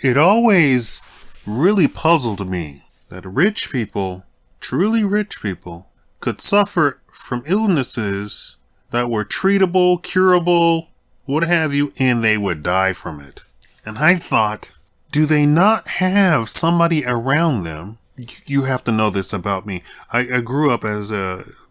It always really puzzled me that rich people, truly rich people, could suffer from illnesses that were treatable, curable, what have you, and they would die from it. And I thought, do they not have somebody around them? You have to know this about me. I grew up as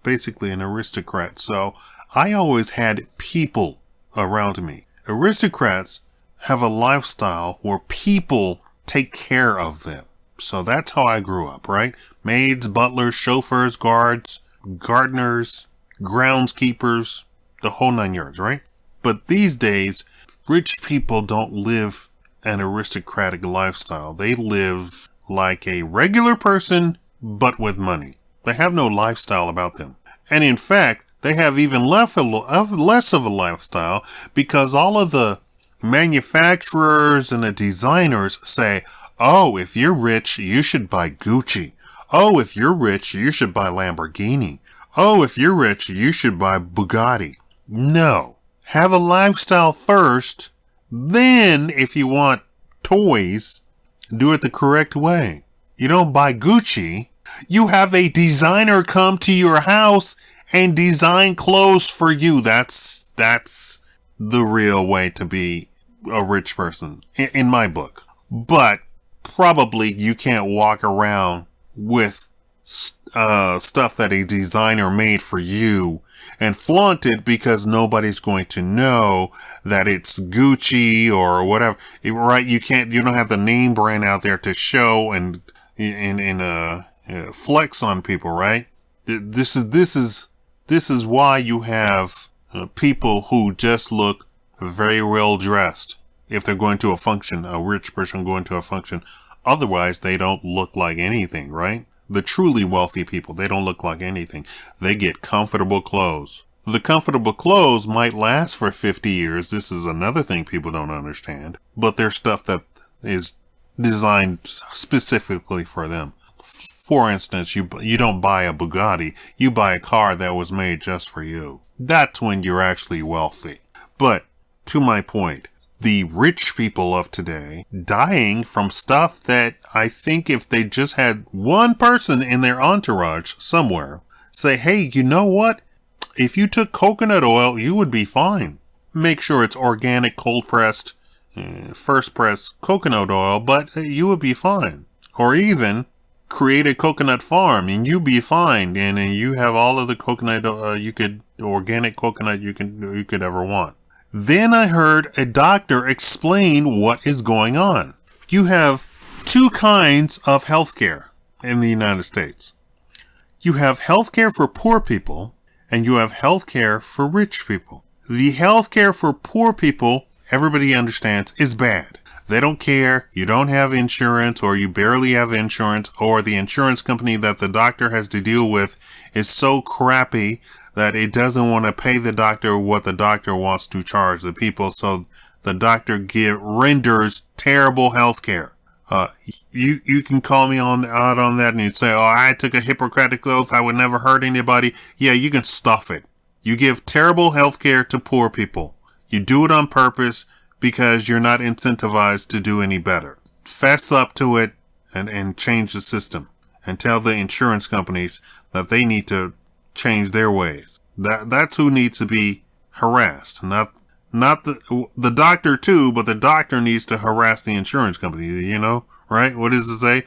basically an aristocrat, so I always had people around me. Aristocrats have a lifestyle where people take care of them. So that's how I grew up, right? Maids, butlers, chauffeurs, guards, gardeners, groundskeepers, the whole 9 yards, right? But these days, rich people don't live an aristocratic lifestyle. They live like a regular person, but with money. They have no lifestyle about them. And in fact, they have even less of a lifestyle because all of the manufacturers and the designers say, oh, if you're rich, you should buy Gucci. Oh, if you're rich, you should buy Lamborghini. Oh, if you're rich, you should buy Bugatti. No. Have a lifestyle first. Then, if you want toys, do it the correct way. You don't buy Gucci. You have a designer come to your house and design clothes for you. That's the real way to be a rich person, in my book. But probably you can't walk around with stuff that a designer made for you and flaunt it because nobody's going to know that it's Gucci or whatever, right? You don't have the name brand out there to show and flex on people, right? This is why you have people who just look very well dressed if they're going to a function, a rich person going to a function. Otherwise, they don't look like anything, right? The truly wealthy people, they don't look like anything. They get comfortable clothes. The comfortable clothes might last for 50 years. This is another thing people don't understand. But there's stuff that is designed specifically for them. For instance, you don't buy a Bugatti. You buy a car that was made just for you. That's when you're actually wealthy. But to my point, the rich people of today dying from stuff that I think if they just had one person in their entourage somewhere say, hey, you know what? If you took coconut oil, you would be fine. Make sure it's organic, cold pressed, first press coconut oil, but you would be fine. Or even create a coconut farm and you'd be fine. And you have all of the coconut, organic coconut you could ever want. Then I heard a doctor explain what is going on. You have two kinds of healthcare in the United States. You have healthcare for poor people and you have healthcare for rich people. The healthcare for poor people, everybody understands, is bad. They don't care. You don't have insurance or you barely have insurance or the insurance company that the doctor has to deal with is so crappy that it doesn't want to pay the doctor what the doctor wants to charge the people, so the doctor renders terrible health care. You can call me out on that and you say, oh, I took a Hippocratic oath, I would never hurt anybody. Yeah, you can stuff it. You give terrible health care to poor people. You do it on purpose because you're not incentivized to do any better. Fess up to it and change the system and tell the insurance companies that they need to change their ways. That's who needs to be harassed. Not the doctor too, but the doctor needs to harass the insurance company, you know, right? What does it say?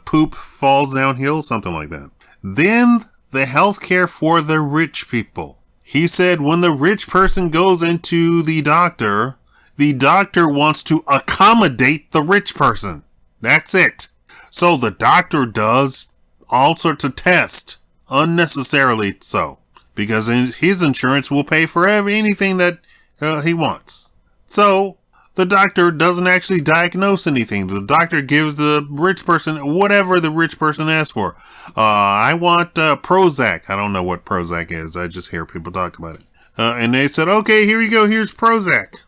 Poop falls downhill, something like that. Then the healthcare for the rich people. He said when the rich person goes into the doctor wants to accommodate the rich person. That's it. So the doctor does all sorts of tests. Unnecessarily so, because his insurance will pay for anything that he wants. So the doctor doesn't actually diagnose anything. The doctor gives the rich person whatever the rich person asks for. I want Prozac. I don't know what Prozac is. I just hear people talk about it. And they said, okay, here you go. Here's Prozac.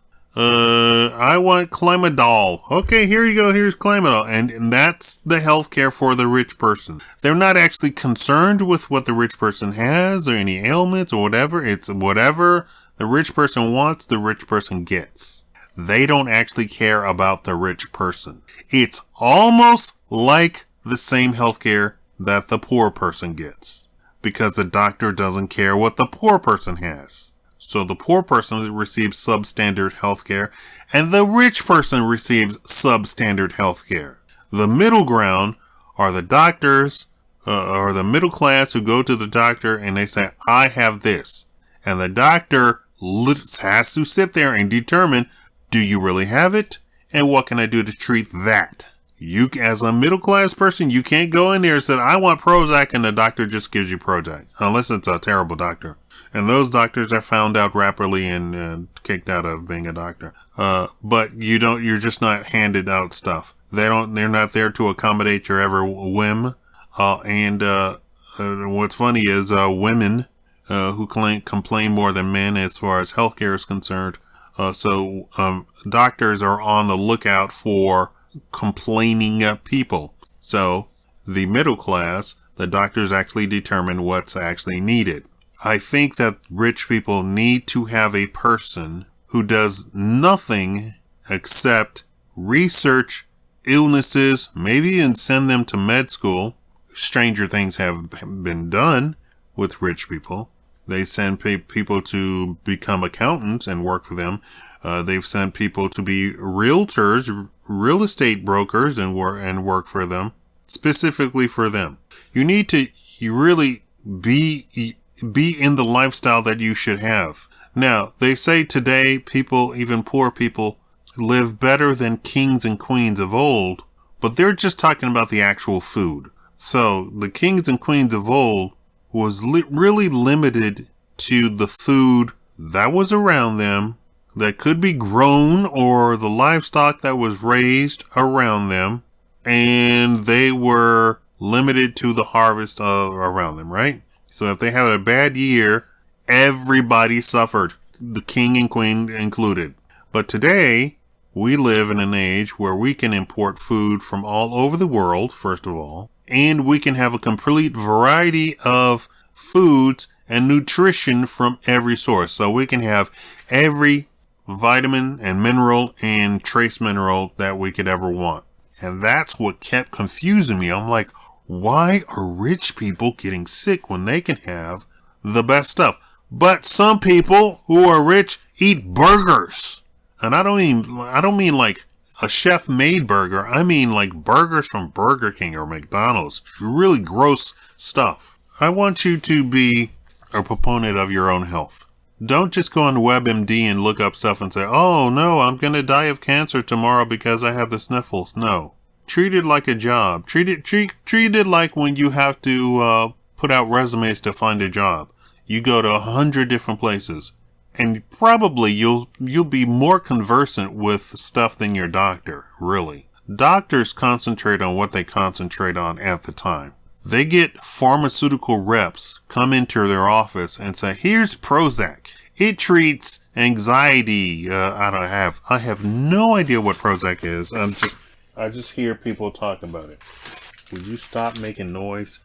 I want Climadol. Okay, here you go. Here's Climadol. And that's the healthcare for the rich person. They're not actually concerned with what the rich person has or any ailments or whatever. It's whatever the rich person wants, the rich person gets. they don't actually care about the rich person. It's almost like the same healthcare that the poor person gets, because the doctor doesn't care what the poor person has. So the poor person receives substandard healthcare, and the rich person receives substandard healthcare. The middle ground are the doctors, or the middle class who go to the doctor and they say, I have this. And the doctor has to sit there and determine, do you really have it? And what can I do to treat that? You, as a middle class person, you can't go in there and say, I want Prozac, and the doctor just gives you Prozac, unless it's a terrible doctor. And those doctors are found out rapidly and kicked out of being a doctor. But you're just not handed out stuff. They're not there to accommodate your every whim. What's funny is, women, who complain more than men as far as healthcare is concerned. So doctors are on the lookout for complaining people. So the middle class, the doctors actually determine what's actually needed. I think that rich people need to have a person who does nothing except research illnesses, maybe even send them to med school. Stranger things have been done with rich people. They send people to become accountants and work for them. They've sent people to be realtors, real estate brokers, and work for them, specifically for them. You need to really be in the lifestyle that you should have. Now, they say today people, even poor people, live better than kings and queens of old, but they're just talking about the actual food. So the kings and queens of old was really limited to the food that was around them, that could be grown, or the livestock that was raised around them, and they were limited to the harvest around them, right? So if they had a bad year, everybody suffered, the king and queen included. But today, we live in an age where we can import food from all over the world, first of all, and we can have a complete variety of foods and nutrition from every source. So we can have every vitamin and mineral and trace mineral that we could ever want. And that's what kept confusing me. I'm like, why are rich people getting sick when they can have the best stuff? But some people who are rich eat burgers. And I don't mean like a chef-made burger. I mean like burgers from Burger King or McDonald's. Really gross stuff. I want you to be a proponent of your own health. Don't just go on WebMD and look up stuff and say, oh no, I'm going to die of cancer tomorrow because I have the sniffles. No. Treat it like a job. Treat it like when you have to put out resumes to find a job. You go to 100 different places, and probably you'll be more conversant with stuff than your doctor, really. Doctors concentrate on what they concentrate on at the time. They get pharmaceutical reps come into their office and say, here's Prozac. It treats anxiety. I have no idea what Prozac is. I just hear people talk about it. Would you stop making noise?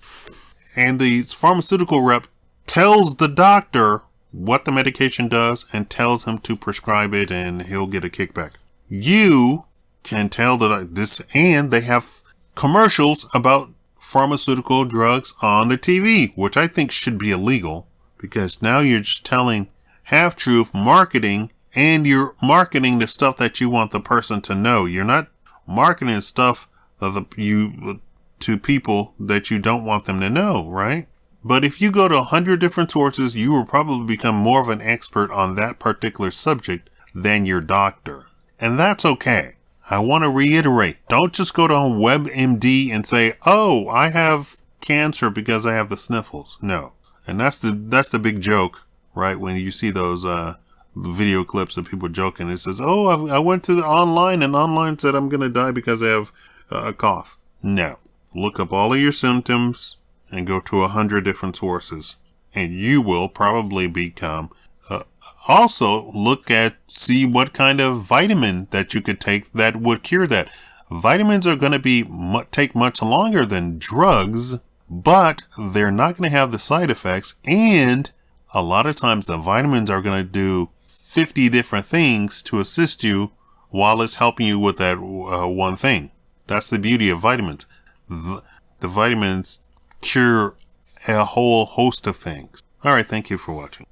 And the pharmaceutical rep tells the doctor what the medication does and tells him to prescribe it, and he'll get a kickback. You can tell this, and they have commercials about pharmaceutical drugs on the TV, which I think should be illegal, because now you're just telling half-truth marketing, and you're marketing the stuff that you want the person to know. You're not marketing stuff to people that you don't want them to know, right? But if you go to 100 different sources, you will probably become more of an expert on that particular subject than your doctor. And that's okay. I want to reiterate, don't just go to WebMD and say, oh, I have cancer because I have the sniffles. No. And that's the big joke, right? When you see those video clips of people joking, it says, oh, I went to the online and online said I'm going to die because I have a cough. No. Look up all of your symptoms and go to 100 different sources, and you will probably become also see what kind of vitamin that you could take that would cure that. Vitamins are going to take much longer than drugs, but they're not going to have the side effects, and a lot of times the vitamins are going to do 50 different things to assist you while it's helping you with that one thing. That's the beauty of vitamins. The vitamins cure a whole host of things. All right, thank you for watching.